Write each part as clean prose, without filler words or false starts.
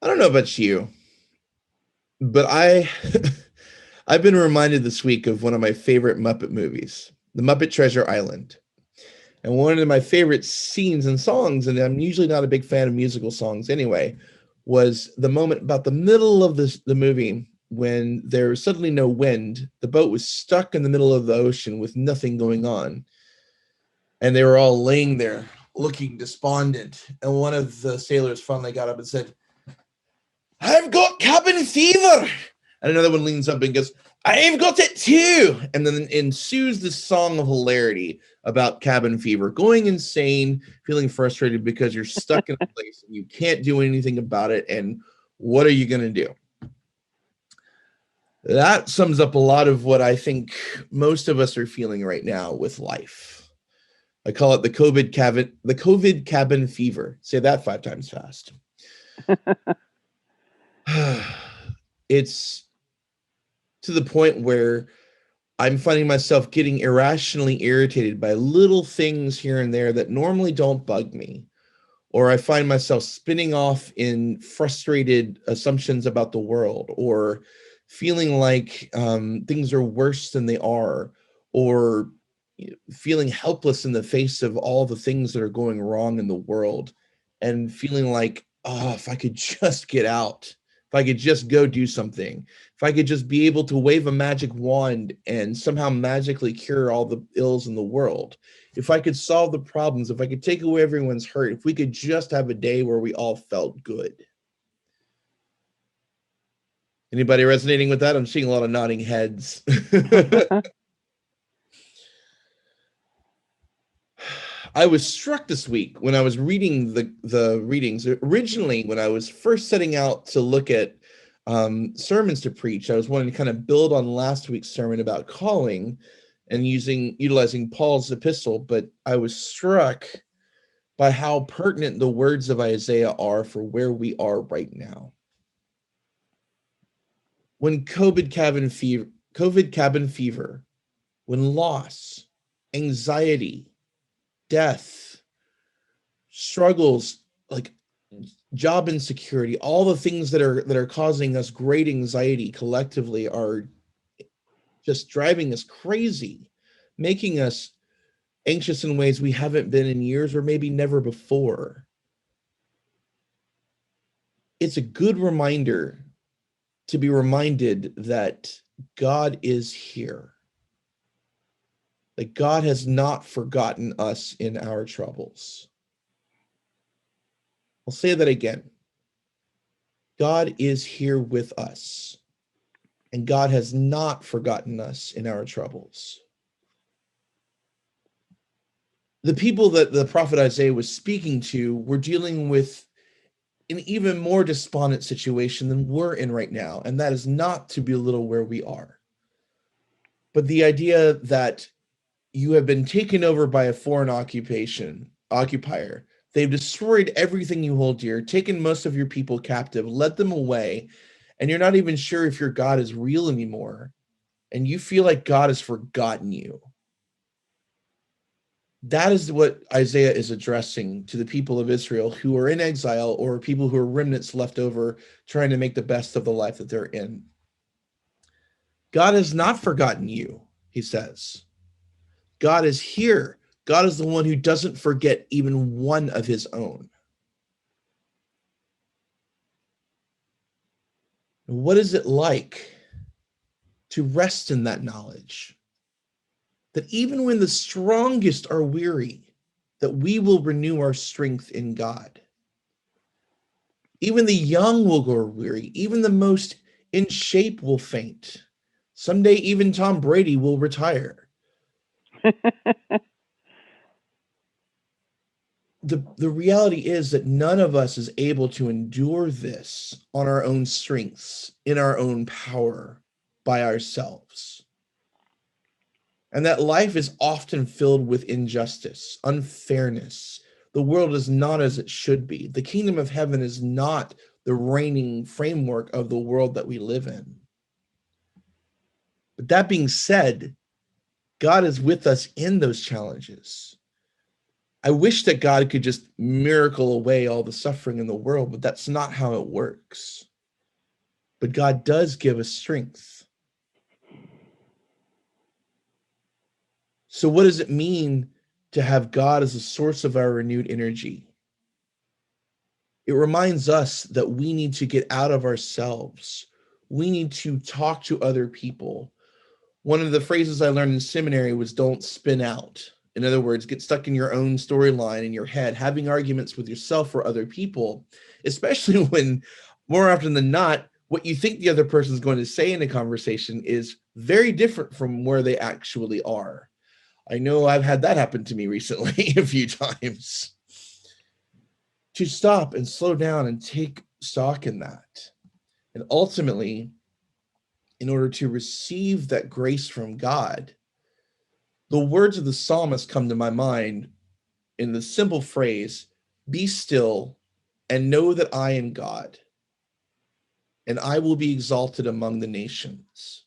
I don't know about you, but I've been reminded this week of one of my favorite Muppet movies, The Muppet Treasure Island. And one of my favorite scenes and songs, and I'm usually not a big fan of musical songs anyway, was the moment about the middle of the movie when there was suddenly no wind. The boat was stuck in the middle of the ocean with nothing going on. And they were all laying there looking despondent. And one of the sailors finally got up and said, "I've got cabin fever." And another one leans up and goes, "I've got it too." And then ensues this song of hilarity about cabin fever, going insane, feeling frustrated because you're stuck in a place and you can't do anything about it. And what are you going to do? That sums up a lot of what I think most of us are feeling right now with life. I call it the COVID cabin fever. Say that 5 times fast. It's to the point where I'm finding myself getting irrationally irritated by little things here and there that normally don't bug me. Or I find myself spinning off in frustrated assumptions about the world, or feeling like things are worse than they are, or feeling helpless in the face of all the things that are going wrong in the world, and feeling like, oh, if I could just get out, if I could just go do something, if I could just be able to wave a magic wand and somehow magically cure all the ills in the world, if I could solve the problems, if I could take away everyone's hurt, if we could just have a day where we all felt good. Anybody resonating with that? I'm seeing a lot of nodding heads. I was struck this week when I was reading the readings. Originally, when I was first setting out to look at sermons to preach, I was wanting to kind of build on last week's sermon about calling and utilizing Paul's epistle, but I was struck by how pertinent the words of Isaiah are for where we are right now. When COVID cabin fever, when loss, anxiety, death, struggles like job insecurity, all the things that are causing us great anxiety collectively are just driving us crazy, making us anxious in ways we haven't been in years or maybe never before. It's a good reminder to be reminded that God is here. That God has not forgotten us in our troubles. I'll say that again. God is here with us, and God has not forgotten us in our troubles. The people that the prophet Isaiah was speaking to were dealing with an even more despondent situation than we're in right now, and that is not to belittle where we are. But the idea that you have been taken over by a foreign occupier. They've destroyed everything you hold dear, taken most of your people captive, led them away, and you're not even sure if your God is real anymore. And you feel like God has forgotten you. That is what Isaiah is addressing to the people of Israel who are in exile, or people who are remnants left over trying to make the best of the life that they're in. God has not forgotten you, he says. God is here. God is the one who doesn't forget even one of his own. What is it like to rest in that knowledge? That even when the strongest are weary, that we will renew our strength in God. Even the young will grow weary. Even the most in shape will faint. Someday even Tom Brady will retire. The reality is that none of us is able to endure this on our own strengths, in our own power, by ourselves. And that life is often filled with injustice, unfairness. The world is not as it should be. The kingdom of heaven is not the reigning framework of the world that we live in. But that being said, God is with us in those challenges. I wish that God could just miracle away all the suffering in the world, but that's not how it works. But God does give us strength. So what does it mean to have God as a source of our renewed energy? It reminds us that we need to get out of ourselves. We need to talk to other people. One of the phrases I learned in seminary was don't spin out. In other words, get stuck in your own storyline in your head, having arguments with yourself or other people, especially when more often than not, what you think the other person is going to say in a conversation is very different from where they actually are. I know I've had that happen to me recently a few times. To stop and slow down and take stock in that. And ultimately, in order to receive that grace from God, the words of the psalmist come to my mind in the simple phrase, be still and know that I am God, and I will be exalted among the nations.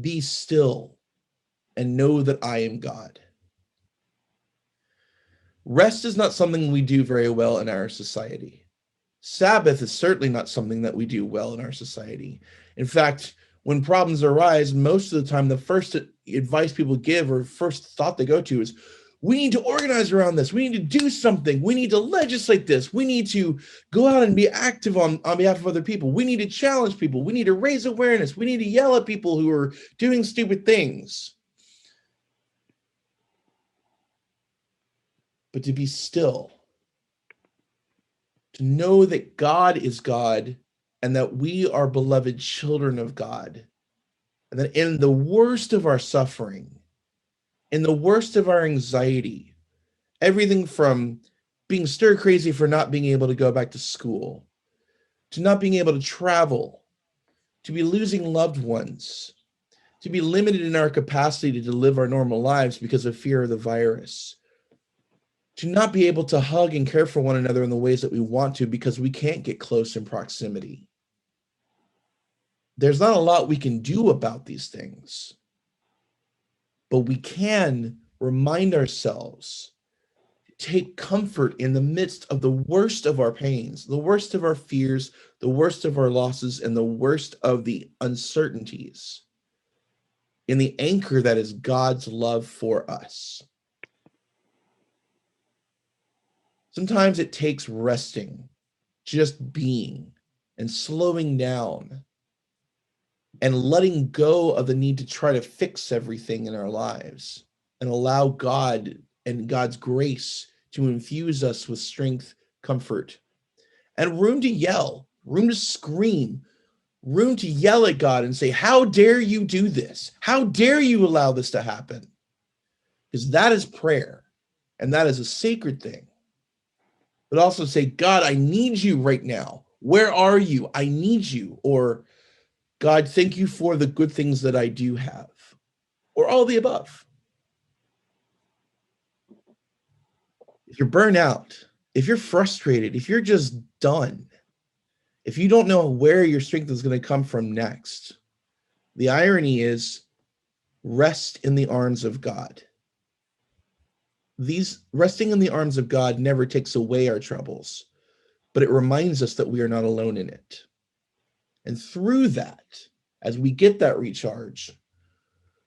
Be still and know that I am God. Rest is not something we do very well in our society. Sabbath is certainly not something that we do well in our society. In fact, when problems arise, most of the time, the first advice people give or first thought they go to is, we need to organize around this. We need to do something. We need to legislate this. We need to go out and be active on behalf of other people. We need to challenge people. We need to raise awareness. We need to yell at people who are doing stupid things. But to be still, to know that God is God and that we are beloved children of God, and that in the worst of our suffering, in the worst of our anxiety, everything from being stir crazy for not being able to go back to school, to not being able to travel, to be losing loved ones, to be limited in our capacity to live our normal lives because of fear of the virus, to not be able to hug and care for one another in the ways that we want to because we can't get close in proximity. There's not a lot we can do about these things, but we can remind ourselves, take comfort in the midst of the worst of our pains, the worst of our fears, the worst of our losses, and the worst of the uncertainties, in the anchor that is God's love for us. Sometimes it takes resting, just being, and slowing down, and letting go of the need to try to fix everything in our lives, and allow God and God's grace to infuse us with strength, comfort, and room to yell, room to scream, room to yell at God and say, how dare you do this? How dare you allow this to happen? Because that is prayer, and that is a sacred thing. But also say, God, I need you right now. Where are you? I need you. Or, God, thank you for the good things that I do have. Or all the above. If you're burnt out, if you're frustrated, if you're just done, if you don't know where your strength is going to come from next, the irony is rest in the arms of God. These resting in the arms of God never takes away our troubles, but it reminds us that we are not alone in it. And through that, as we get that recharge,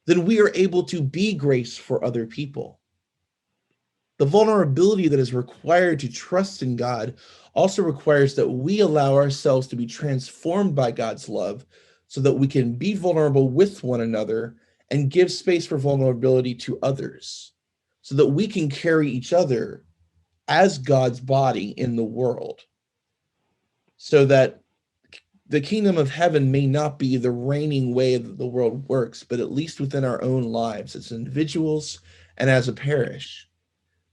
then we are able to be grace for other people. The vulnerability that is required to trust in God also requires that we allow ourselves to be transformed by God's love so that we can be vulnerable with one another and give space for vulnerability to others so that we can carry each other as God's body in the world, so that the kingdom of heaven may not be the reigning way that the world works, but at least within our own lives as individuals and as a parish,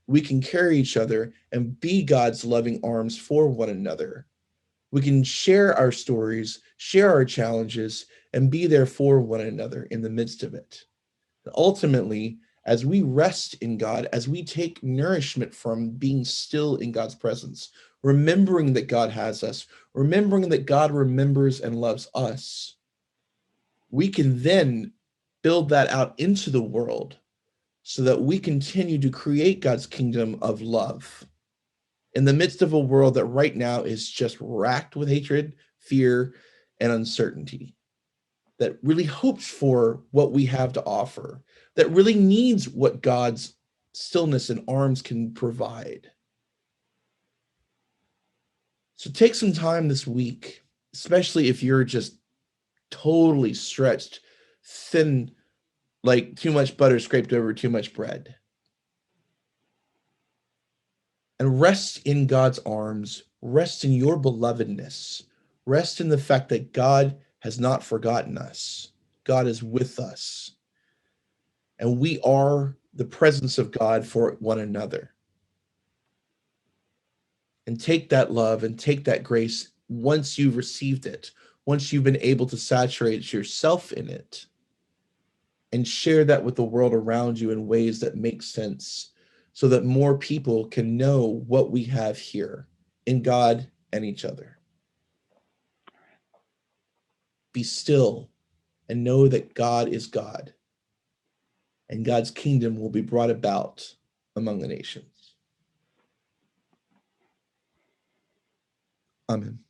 we can carry each other and be God's loving arms for one another. We can share our stories, share our challenges, and be there for one another in the midst of it. Ultimately, as we rest in God, as we take nourishment from being still in God's presence, remembering that God has us, remembering that God remembers and loves us, we can then build that out into the world so that we continue to create God's kingdom of love in the midst of a world that right now is just racked with hatred, fear, and uncertainty, that really hopes for what we have to offer, that really needs what God's stillness and arms can provide. So take some time this week, especially if you're just totally stretched thin, like too much butter scraped over too much bread, and rest in God's arms, rest in your belovedness, rest in the fact that God has not forgotten us. God is with us, and we are the presence of God for one another. And take that love and take that grace once you've received it, once you've been able to saturate yourself in it, and share that with the world around you in ways that make sense so that more people can know what we have here in God and each other. Be still and know that God is God, and God's kingdom will be brought about among the nations. Amen.